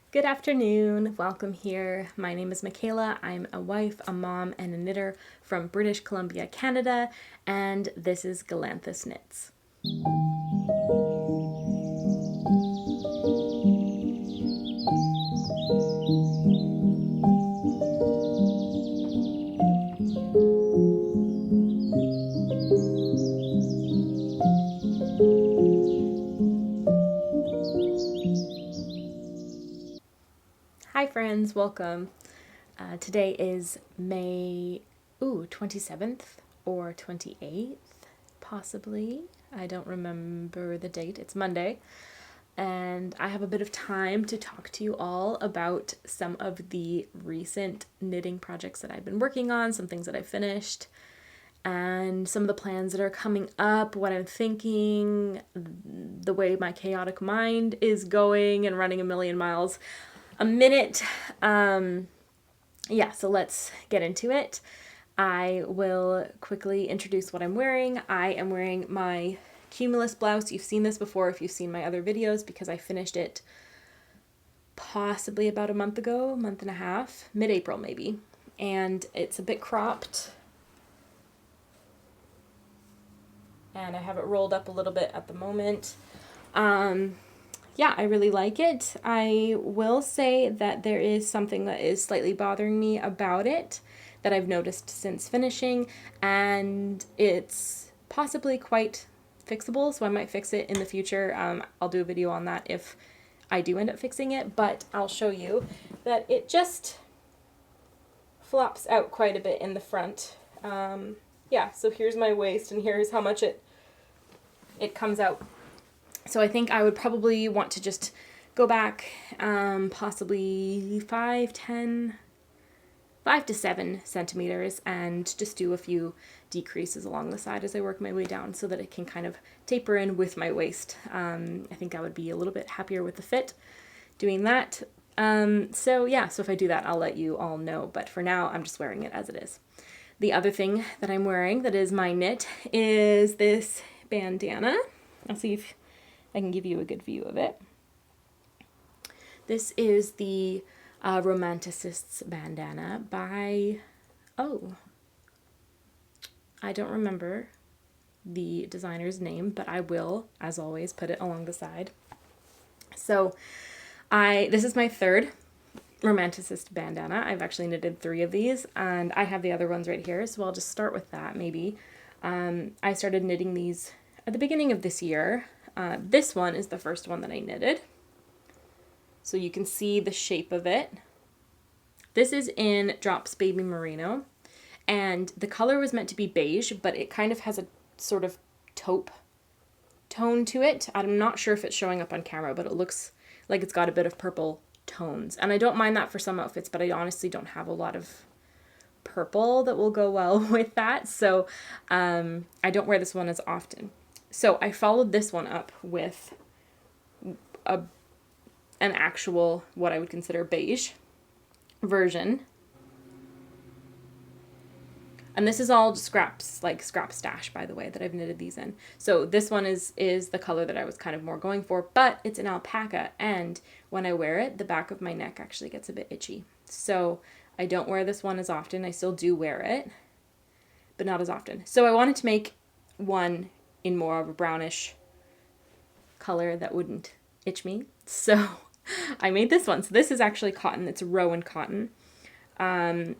Good afternoon, welcome here. My name is Michaela. I'm a wife, a mom, and a knitter from British Columbia, Canada, and this is Galanthus Knits. Hi friends, welcome. Today is May 27th or 28th, possibly. I don't remember the date. It's Monday. And I have a bit of time to talk to you all about some of the recent knitting projects that I've been working on, some things that I've finished, and some of the plans that are coming up, what I'm thinking, the way my chaotic mind is going and running a million miles a minute. So let's get into it. I will quickly introduce what I'm wearing. I am wearing my Cumulus blouse. You've seen this before if you've seen my other videos because I finished it possibly about a month ago, month and a half, mid-April maybe. And it's a bit cropped. And I have it rolled up a little bit at the moment. I really like it. I will say that there is something that is slightly bothering me about it that I've noticed since finishing, and it's possibly quite fixable, so I might fix it in the future. I'll do a video on that if I do end up fixing it, but I'll show you that it just flops out quite a bit in the front. So here's my waist, and here's how much it comes out. So I think I would probably want to just go back possibly 5 to 7 centimeters and just do a few decreases along the side as I work my way down so that it can kind of taper in with my waist. I think I would be a little bit happier with the fit doing that. So if I do that, I'll let you all know. But for now, I'm just wearing it as it is. The other thing that I'm wearing that is my knit is this bandana. I'll see if I can give you a good view of it. This is the Romanticist's bandana by, I don't remember the designer's name, but I will, as always, put it along the side. So this is my third Romanticist bandana. I've actually knitted 3 of these, and I have the other ones right here, so I'll just start with that maybe. I started knitting these at the beginning of this year. This one is the first one that I knitted. So you can see the shape of it. This is in Drops Baby Merino, and the color was meant to be beige, but it kind of has a sort of taupe tone to it. I'm not sure if it's showing up on camera, but it looks like it's got a bit of purple tones. And I don't mind that for some outfits, but I honestly don't have a lot of purple that will go well with that. So I don't wear this one as often. So I followed this one up with an actual, what I would consider beige version. And this is all scraps, like scrap stash, by the way, that I've knitted these in. So this one is the color that I was kind of more going for, but it's an alpaca. And when I wear it, the back of my neck actually gets a bit itchy. So I don't wear this one as often. I still do wear it, but not as often. So I wanted to make one in more of a brownish color that wouldn't itch me. So I made this one. So this is actually cotton. It's Rowan cotton. And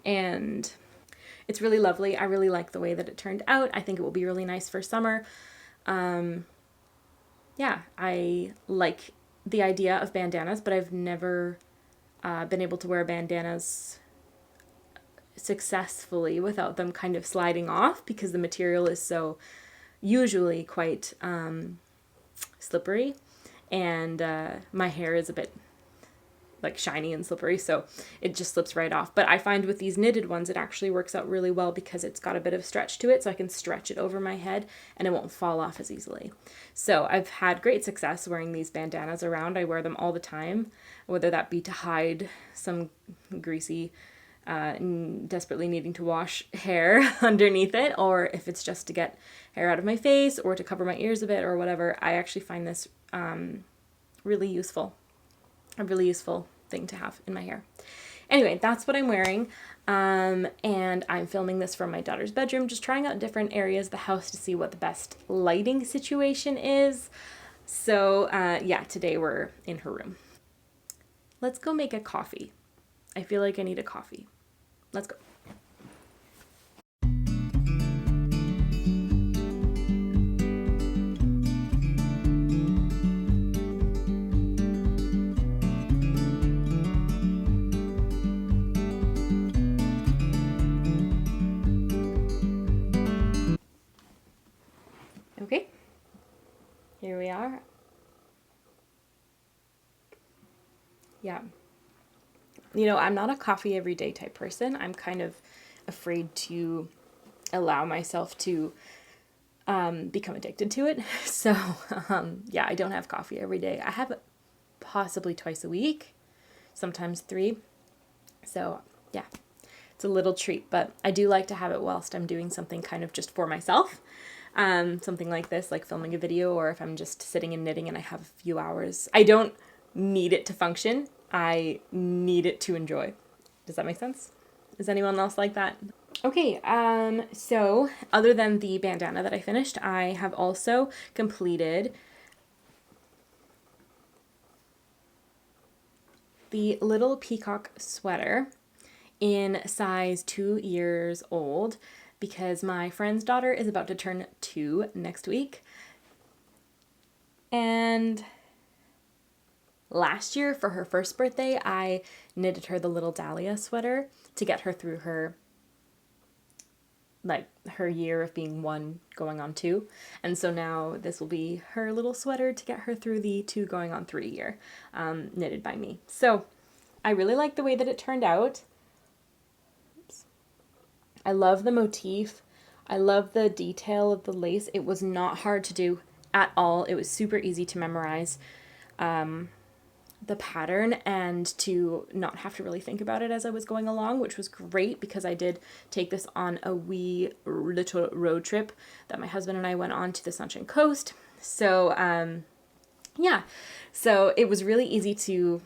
it's really lovely. I really like the way that it turned out. I think it will be really nice for summer. I like the idea of bandanas, but I've never been able to wear bandanas successfully without them kind of sliding off because the material is so usually quite slippery, and my hair is a bit like shiny and slippery, so it just slips right off. But I find with these knitted ones, it actually works out really well because it's got a bit of stretch to it, so I can stretch it over my head and it won't fall off as easily. So I've had great success wearing these bandanas around. I wear them all the time, whether that be to hide some greasy desperately needing to wash hair underneath it, or if it's just to get hair out of my face or to cover my ears a bit or whatever. I actually find this really useful, a really useful thing to have in my hair. Anyway, that's what I'm wearing. And I'm filming this from my daughter's bedroom, just trying out different areas of the house to see what the best lighting situation is. So yeah, today we're in her room. Let's go make a coffee. I feel like I need a coffee. Let's go. Okay, here we are. Yeah. You know, I'm not a coffee every day type person. I'm kind of afraid to allow myself to become addicted to it. So, yeah, I don't have coffee every day. I have it possibly twice a week, sometimes 3. So, yeah, it's a little treat, but I do like to have it whilst I'm doing something kind of just for myself. Something like this, like filming a video, or if I'm just sitting and knitting and I have a few hours. I don't need it to function. I need it to enjoy. Does that make sense? Is anyone else like that? Okay, so other than the bandana that I finished, I have also completed the little peacock sweater in size 2 years old because my friend's daughter is about to turn 2 next week. And last year for her first birthday, I knitted her the little dahlia sweater to get her through her year of being 1 going on 2. And so now this will be her little sweater to get her through the 2 going on 3 year, knitted by me. So I really like the way that it turned out. Oops. I love the motif. I love the detail of the lace. It was not hard to do at all. It was super easy to memorize the pattern and to not have to really think about it as I was going along, which was great because I did take this on a wee little road trip that my husband and I went on to the Sunshine Coast. So yeah, so it was really easy to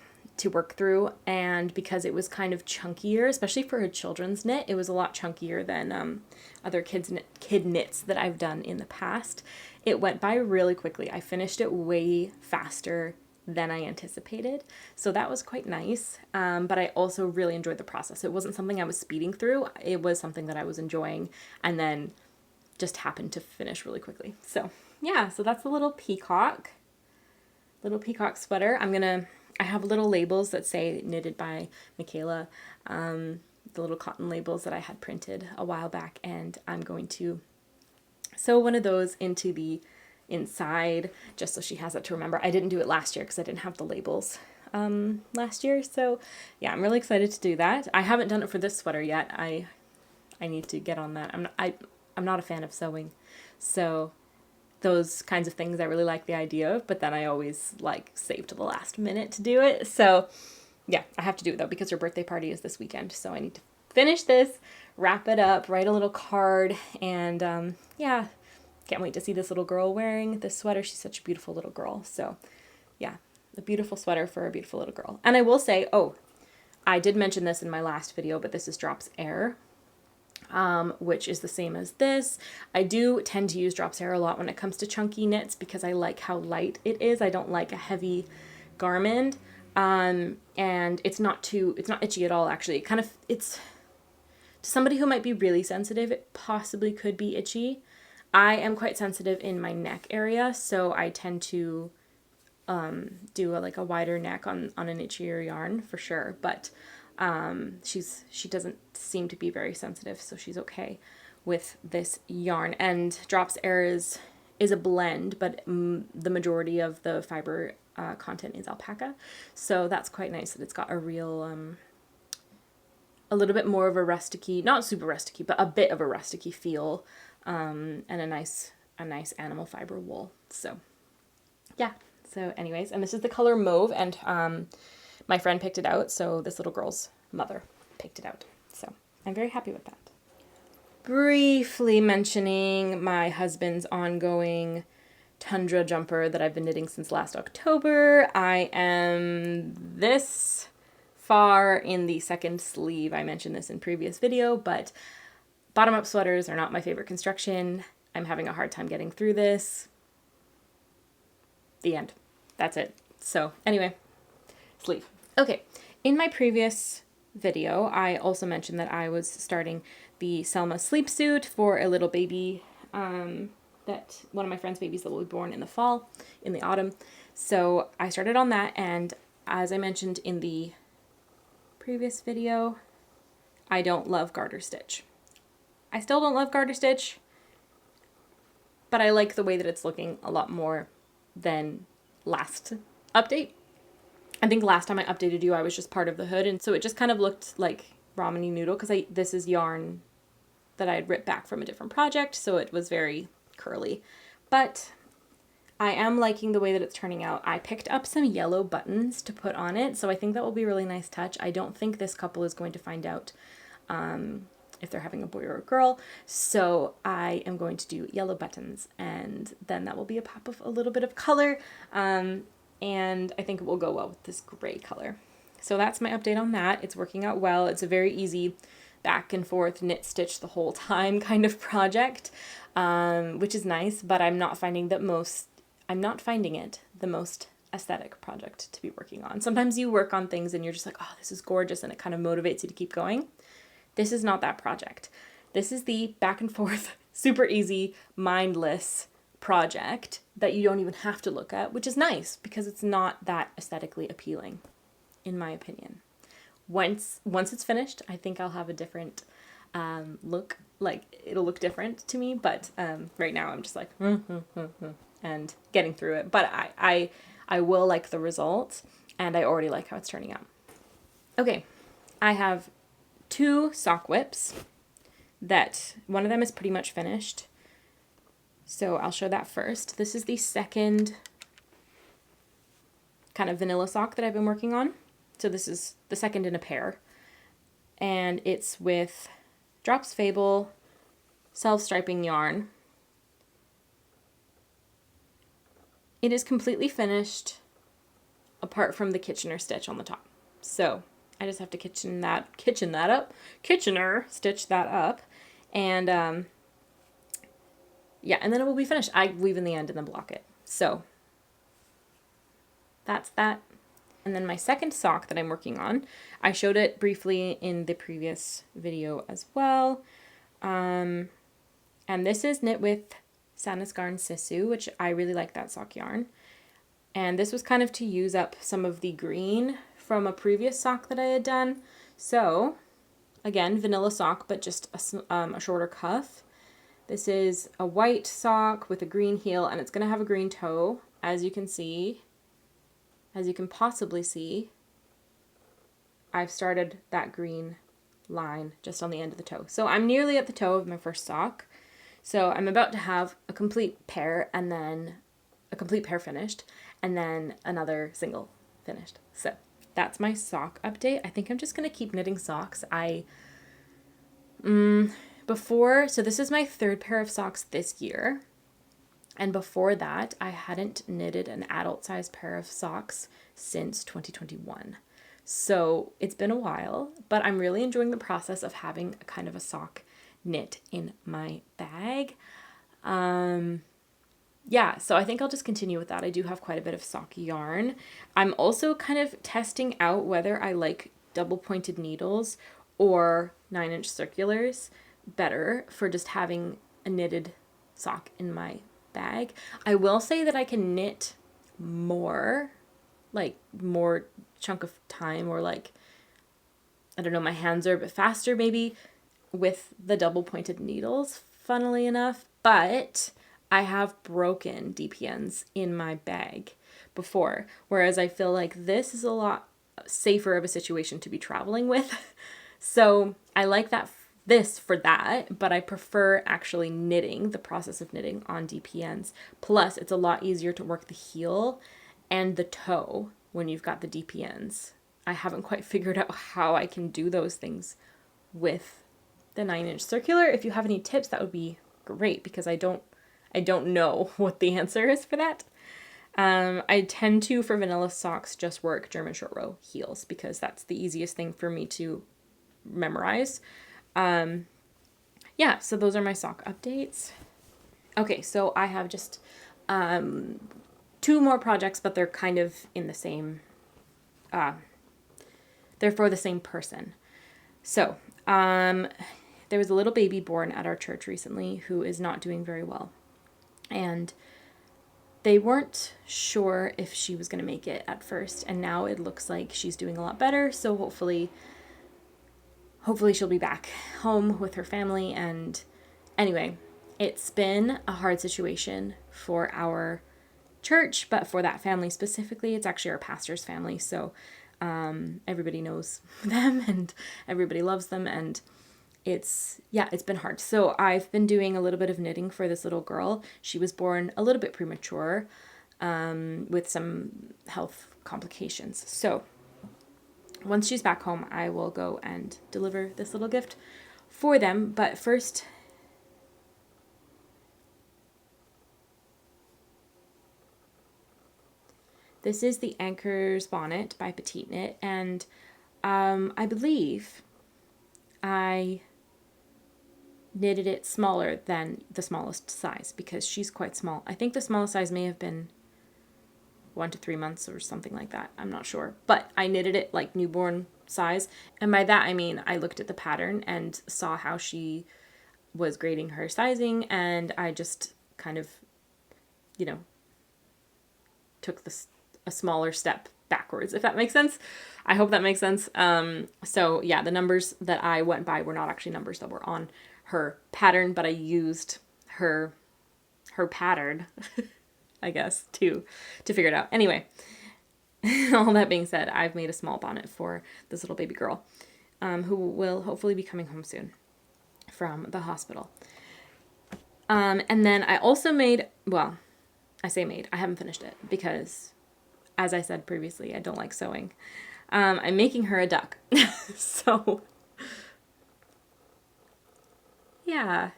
work through, and because it was kind of chunkier, especially for a children's knit, it was a lot chunkier than other kid knits that I've done in the past. It went by really quickly. I finished it way faster than I anticipated, so that was quite nice, but I also really enjoyed the process. It wasn't something I was speeding through. It was something that I was enjoying and then just happened to finish really quickly. So yeah, so that's the little peacock sweater. I have little labels that say knitted by Michaela, the little cotton labels that I had printed a while back, and I'm going to sew one of those into the inside just so she has it to remember. I didn't do it last year because I didn't have the labels last year, so yeah, I'm really excited to do that. I haven't done it for this sweater yet. I need to get on that. I'm not a fan of sewing, so those kinds of things I really like the idea of, but then I always save to the last minute to do it. So yeah, I have to do it though because her birthday party is this weekend, so I need to finish this, wrap it up, write a little card, and yeah, can't wait to see this little girl wearing this sweater. She's such a beautiful little girl. So yeah, a beautiful sweater for a beautiful little girl. And I will say, oh, I did mention this in my last video, but this is Drops Air, which is the same as this. I do tend to use Drops Air a lot when it comes to chunky knits because I like how light it is. I don't like a heavy garment, and it's not itchy at all, actually. It's to somebody who might be really sensitive, it possibly could be itchy. I am quite sensitive in my neck area, so I tend to do a wider neck on an itchier yarn for sure, but she doesn't seem to be very sensitive, so she's okay with this yarn. And Drops Air is a blend, but the majority of the fiber content is alpaca, so that's quite nice that it's got a real a little bit more of a rusticy, not super rusticy, but a bit of a rusticy feel, and a nice animal fiber wool. So yeah, so anyways, and this is the color mauve, and my friend picked it out, so this little girl's mother picked it out, so I'm very happy with that. Briefly mentioning my husband's ongoing Tundra jumper that I've been knitting since last October. I am this far in the second sleeve. I mentioned this in previous video, but bottom-up sweaters are not my favorite construction. I'm having a hard time getting through this. The end. That's it. So anyway, sleeve. Okay, in my previous video, I also mentioned that I was starting the Selma sleepsuit for a little baby, that one of my friend's babies that will be born in the autumn. So I started on that, and as I mentioned in the previous video, I don't love garter stitch. I still don't love garter stitch, but I like the way that it's looking a lot more than last update. I think last time I updated you, I was just part of the hood, and so it just kind of looked like ramen noodle, because this is yarn that I had ripped back from a different project, so it was very curly. But I am liking the way that it's turning out. I picked up some yellow buttons to put on it, so I think that will be a really nice touch. I don't think this couple is going to find out if they're having a boy or a girl, so I am going to do yellow buttons, and then that will be a pop of a little bit of color, and I think it will go well with this gray color. So that's my update on that. It's working out well. It's a very easy back and forth knit stitch the whole time kind of project, which is nice, but I'm not finding it the most aesthetic project to be working on. Sometimes you work on things and you're just like, oh, this is gorgeous, and it kind of motivates you to keep going. This is not that project. This is the back and forth, super easy, mindless project that you don't even have to look at, which is nice because it's not that aesthetically appealing, in my opinion. Once it's finished, I think I'll have a different look. Like, it'll look different to me, but right now I'm just like, and getting through it. But I will like the result, and I already like how it's turning out. Okay, I have 2 sock whips that one of them is pretty much finished. So I'll show that first. This is the second kind of vanilla sock that I've been working on. So this is the second in a pair. And it's with Drops Fable self-striping yarn. It is completely finished apart from the Kitchener stitch on the top. So I just have to Kitchener stitch that up, and yeah, and then it will be finished. I weave in the end and then block it. So that's that. And then my second sock that I'm working on, I showed it briefly in the previous video as well. And this is knit with Sanasgarn Sisu, which I really like that sock yarn. And this was kind of to use up some of the green from a previous sock that I had done. So again, vanilla sock, but just a shorter cuff. This is a white sock with a green heel, and it's going to have a green toe, as you can see. As you can possibly see, I've started that green line just on the end of the toe. So I'm nearly at the toe of my first sock. So I'm about to have a complete pair, and then a complete pair finished, and then another single finished. So that's my sock update. I think I'm just going to keep knitting socks. So this is my 3rd pair of socks this year. And before that, I hadn't knitted an adult size pair of socks since 2021. So it's been a while, but I'm really enjoying the process of having a kind of a sock knit in my bag. Yeah, so I think I'll just continue with that. I do have quite a bit of sock yarn. I'm also kind of testing out whether I like double pointed needles or 9-inch circulars better for just having a knitted sock in my bag. I will say that I can knit more chunk of time, or like, I don't know, my hands are a bit faster maybe with the double pointed needles, funnily enough, but I have broken DPNs in my bag before, whereas I feel like this is a lot safer of a situation to be traveling with. So I like this for that, but I prefer actually knitting, the process of knitting on DPNs. Plus, it's a lot easier to work the heel and the toe when you've got the DPNs. I haven't quite figured out how I can do those things with the 9-inch circular. If you have any tips, that would be great, because I don't know what the answer is for that. I tend to, for vanilla socks, just work German short row heels because that's the easiest thing for me to memorize. Yeah, so those are my sock updates. Okay, so I have just two more projects, but they're kind of in the same, they're for the same person. So, there was a little baby born at our church recently who is not doing very well. And they weren't sure if she was going to make it at first, and now it looks like she's doing a lot better, so hopefully she'll be back home with her family. And anyway, it's been a hard situation for our church, but for that family specifically, it's actually our pastor's family, so everybody knows them and everybody loves them, and it's been hard. So I've been doing a little bit of knitting for this little girl. She was born a little bit premature with some health complications. So once she's back home, I will go and deliver this little gift for them. But first, this is the Anker's Bonnet by PetiteKnit, and I believe I knitted it smaller than the smallest size because she's quite small. I think the smallest size may have been 1 to 3 months or something like that. I'm not sure. But I knitted it like newborn size. And by that, I mean, I looked at the pattern and saw how she was grading her sizing. And I just kind of, took a smaller step backwards, if that makes sense. I hope that makes sense. So yeah, the numbers that I went by were not actually numbers that were on her pattern, but I used her pattern, I guess, to figure it out. Anyway, all that being said, I've made a small bonnet for this little baby girl, who will hopefully be coming home soon from the hospital. And then I also made, well, I say made, I haven't finished it because, as I said previously, I don't like sewing. I'm making her a duck. So, yeah.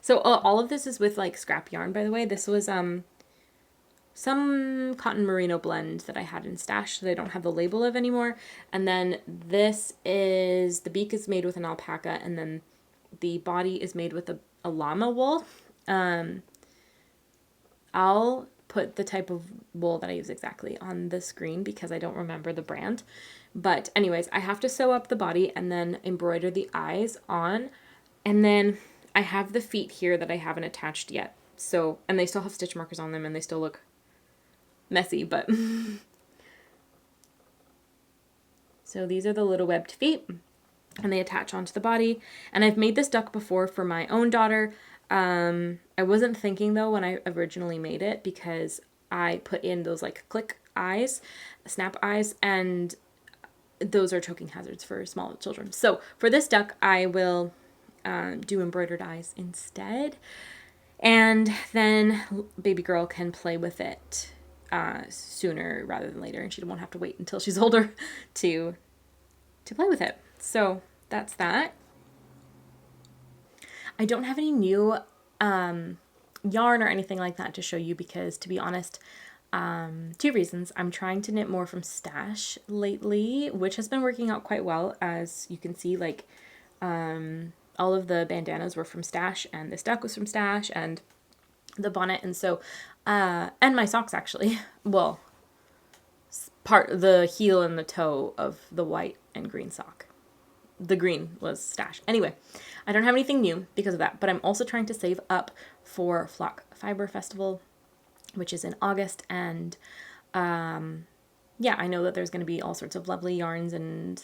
So all of this is with like scrap yarn, by the way. This was some cotton merino blend that I had in stash that I don't have the label of anymore. And then this is, the beak is made with an alpaca, and then the body is made with a llama wool. I'll put the type of wool that I use exactly on the screen because I don't remember the brand. But anyways, I have to sew up the body and then embroider the eyes on. And then I have the feet here that I haven't attached yet. So, and they still have stitch markers on them and they still look messy, but so these are the little webbed feet and they attach onto the body. And I've made this duck before for my own daughter. I wasn't thinking though when I originally made it because I put in those like click eyes, snap eyes, and those are choking hazards for small children. So for this duck, I will do embroidered eyes instead. And then baby girl can play with it sooner rather than later, and she won't have to wait until she's older to play with it. So that's that. I don't have any new yarn or anything like that to show you because, to be honest, 2 reasons. I'm trying to knit more from stash lately, which has been working out quite well. As you can see, like all of the bandanas were from stash, and this duck was from stash, and the bonnet, and so and my socks actually. Well, the heel and the toe of the white and green sock. The green was stash. Anyway, I don't have anything new because of that, but I'm also trying to save up for Flock Fiber Festival, which is in August, and yeah, I know that there's going to be all sorts of lovely yarns and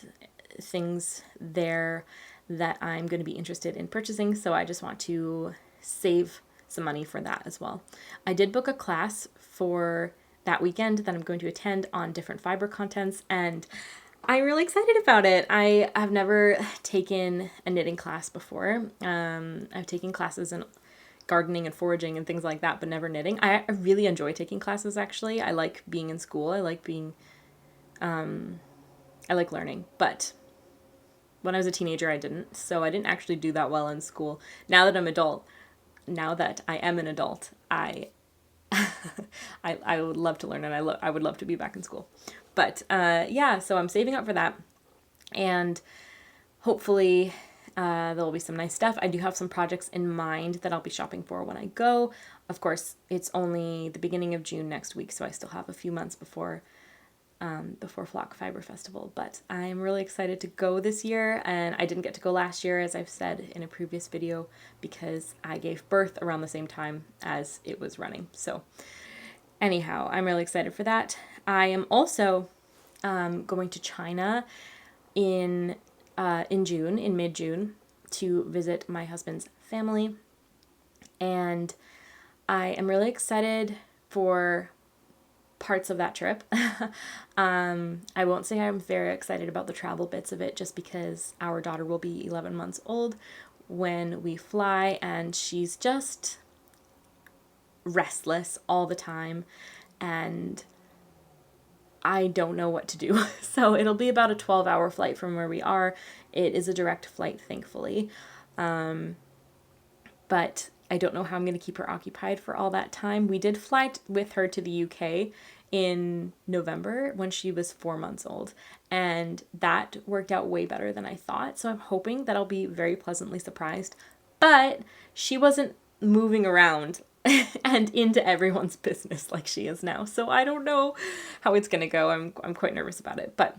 things there that I'm going to be interested in purchasing, so I just want to save some money for that as well. I did book a class for that weekend that I'm going to attend on different fiber contents, and I'm really excited about it. I have never taken a knitting class before. I've taken classes in gardening and foraging and things like that, but never knitting. I really enjoy taking classes, actually. I like being in school. I like learning. But when I was a teenager, I didn't. So I didn't actually do that well in school. Now that I'm adult, now that I am an adult, I would love to learn, and I would love to be back in school. But yeah, so I'm saving up for that, and hopefully there'll be some nice stuff. I do have some projects in mind that I'll be shopping for when I go. Of course, it's only the beginning of June next week, so I still have a few months before Flock Fiber Festival, but I'm really excited to go this year, and I didn't get to go last year, as I've said in a previous video, because I gave birth around the same time as it was running. So anyhow, I'm really excited for that. I am also going to China in June, in mid-June, to visit my husband's family, and I am really excited for parts of that trip. I won't say I'm very excited about the travel bits of it, just because our daughter will be 11 months old when we fly, and she's just restless all the time, and I don't know what to do. So it'll be about a 12-hour flight from where we are. It is a direct flight, thankfully. But I don't know how I'm going to keep her occupied for all that time. We did fly with her to the UK in November when she was 4 months old, and that worked out way better than I thought. So I'm hoping that I'll be very pleasantly surprised. But she wasn't moving around and into everyone's business like she is now. So I don't know how it's going to go. I'm quite nervous about it. But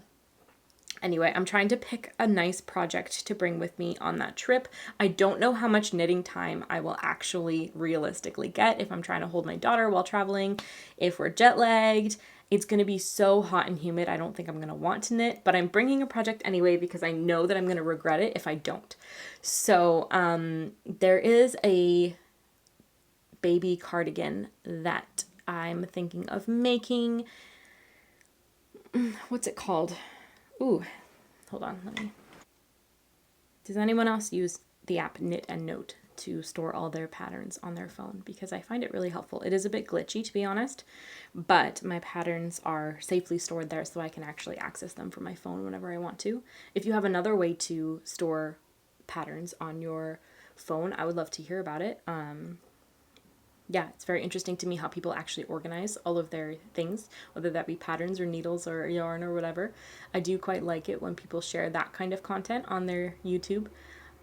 anyway, I'm trying to pick a nice project to bring with me on that trip. I don't know how much knitting time I will actually realistically get if I'm trying to hold my daughter while traveling, if we're jet lagged. It's going to be so hot and humid, I don't think I'm going to want to knit, but I'm bringing a project anyway because I know that I'm going to regret it if I don't. So there is a baby cardigan that I'm thinking of making. What's it called? Ooh, hold on, let me. Does anyone else use the app Knit and Note to store all their patterns on their phone? Because I find it really helpful. It is a bit glitchy, to be honest, but my patterns are safely stored there, so I can actually access them from my phone whenever I want to. If you have another way to store patterns on your phone, I would love to hear about it. Yeah, it's very interesting to me how people actually organize all of their things, whether that be patterns or needles or yarn or whatever. I do quite like it when people share that kind of content on their YouTube,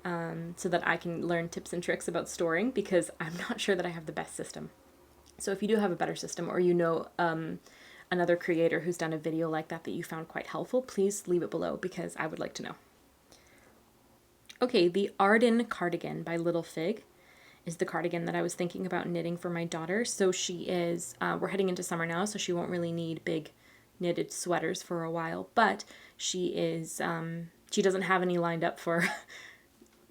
so that I can learn tips and tricks about storing, because I'm not sure that I have the best system. So if you do have a better system, or you know another creator who's done a video like that that you found quite helpful, please leave it below, because I would like to know. Okay, the Arden cardigan by Little Fig is the cardigan that I was thinking about knitting for my daughter. So she is, we're heading into summer now, so she won't really need big knitted sweaters for a while, but she is, she doesn't have any lined up for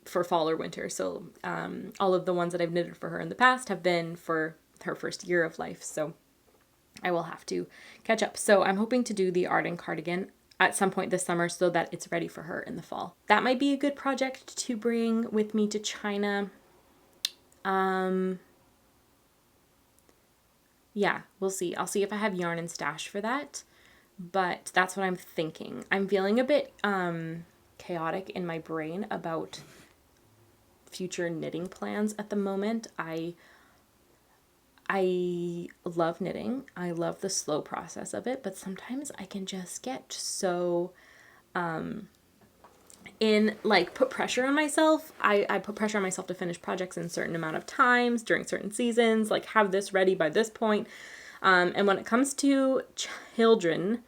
fall or winter. So all of the ones that I've knitted for her in the past have been for her first year of life. So I will have to catch up. So I'm hoping to do the Arden cardigan at some point this summer so that it's ready for her in the fall. That might be a good project to bring with me to China. Yeah, we'll see. I'll see if I have yarn and stash for that, but that's what I'm thinking. I'm feeling a bit chaotic in my brain about future knitting plans at the moment. I love knitting. I love the slow process of it, but sometimes I can just get so put pressure on myself. I put pressure on myself to finish projects in a certain amount of times during certain seasons, like have this ready by this point. And when it comes to children,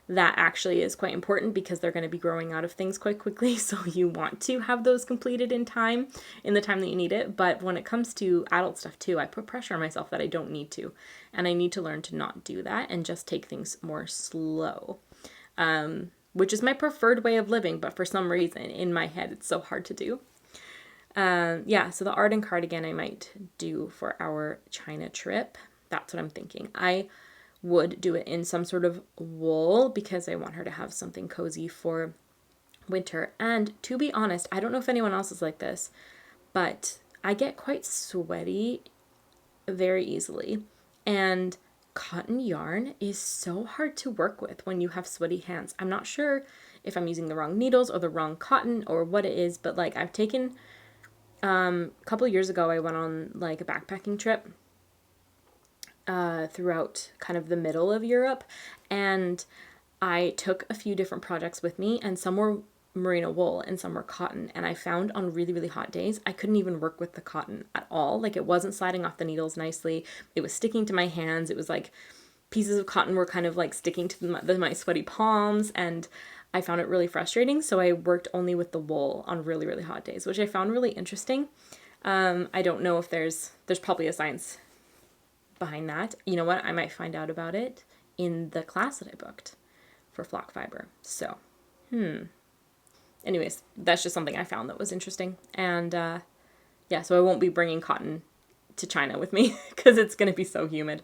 that actually is quite important because they're going to be growing out of things quite quickly. So you want to have those completed in time, in the time that you need it. But when it comes to adult stuff too, I put pressure on myself that I don't need to. And I need to learn to not do that and just take things more slow. Which is my preferred way of living, but for some reason in my head it's so hard to do. Yeah, so the Arden cardigan I might do for our China trip. That's what I'm thinking. I would do it in some sort of wool because I want her to have something cozy for winter. And to be honest, I don't know if anyone else is like this, but I get quite sweaty very easily. And cotton yarn is so hard to work with when you have sweaty hands. I'm not sure if I'm using the wrong needles or the wrong cotton or what it is, but like I've taken A couple years ago, I went on like a backpacking trip throughout kind of the middle of Europe, and I took a few different projects with me, and some were merino wool and some were cotton. And I found on really, really hot days, I couldn't even work with the cotton at all. Like, it wasn't sliding off the needles nicely. It was sticking to my hands. It was like pieces of cotton were kind of like sticking to my sweaty palms, and I found it really frustrating. So I worked only with the wool on really, really hot days, which I found really interesting. I don't know if there's probably a science behind that. You know what? I might find out about it in the class that I booked for flock fiber. So, anyways, that's just something I found that was interesting. And yeah, so I won't be bringing cotton to China with me because it's going to be so humid.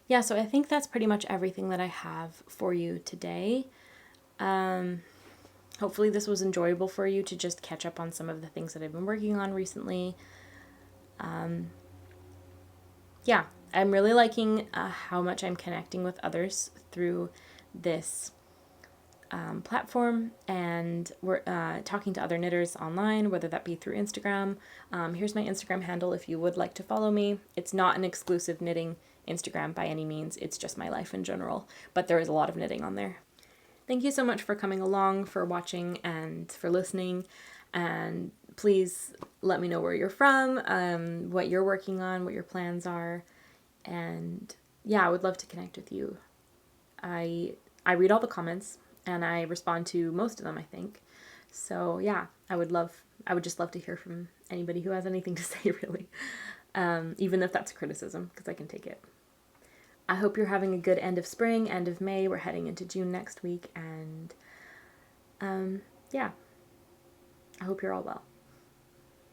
Yeah, so I think that's pretty much everything that I have for you today. Hopefully this was enjoyable for you to just catch up on some of the things that I've been working on recently. Yeah, I'm really liking how much I'm connecting with others through this platform, and we're talking to other knitters online, whether that be through Instagram. Here's my Instagram handle if you would like to follow me. It's not an exclusive knitting Instagram by any means. It's just my life in general, but there is a lot of knitting on there. Thank you so much for coming along, for watching, and for listening. And please let me know where you're from, what you're working on, what your plans are. And yeah, I would love to connect with you. I read all the comments and I respond to most of them, I think. So yeah, I would just love to hear from anybody who has anything to say, really. Even if that's a criticism, because I can take it. I hope you're having a good end of spring, end of May. We're heading into June next week, and yeah, I hope you're all well.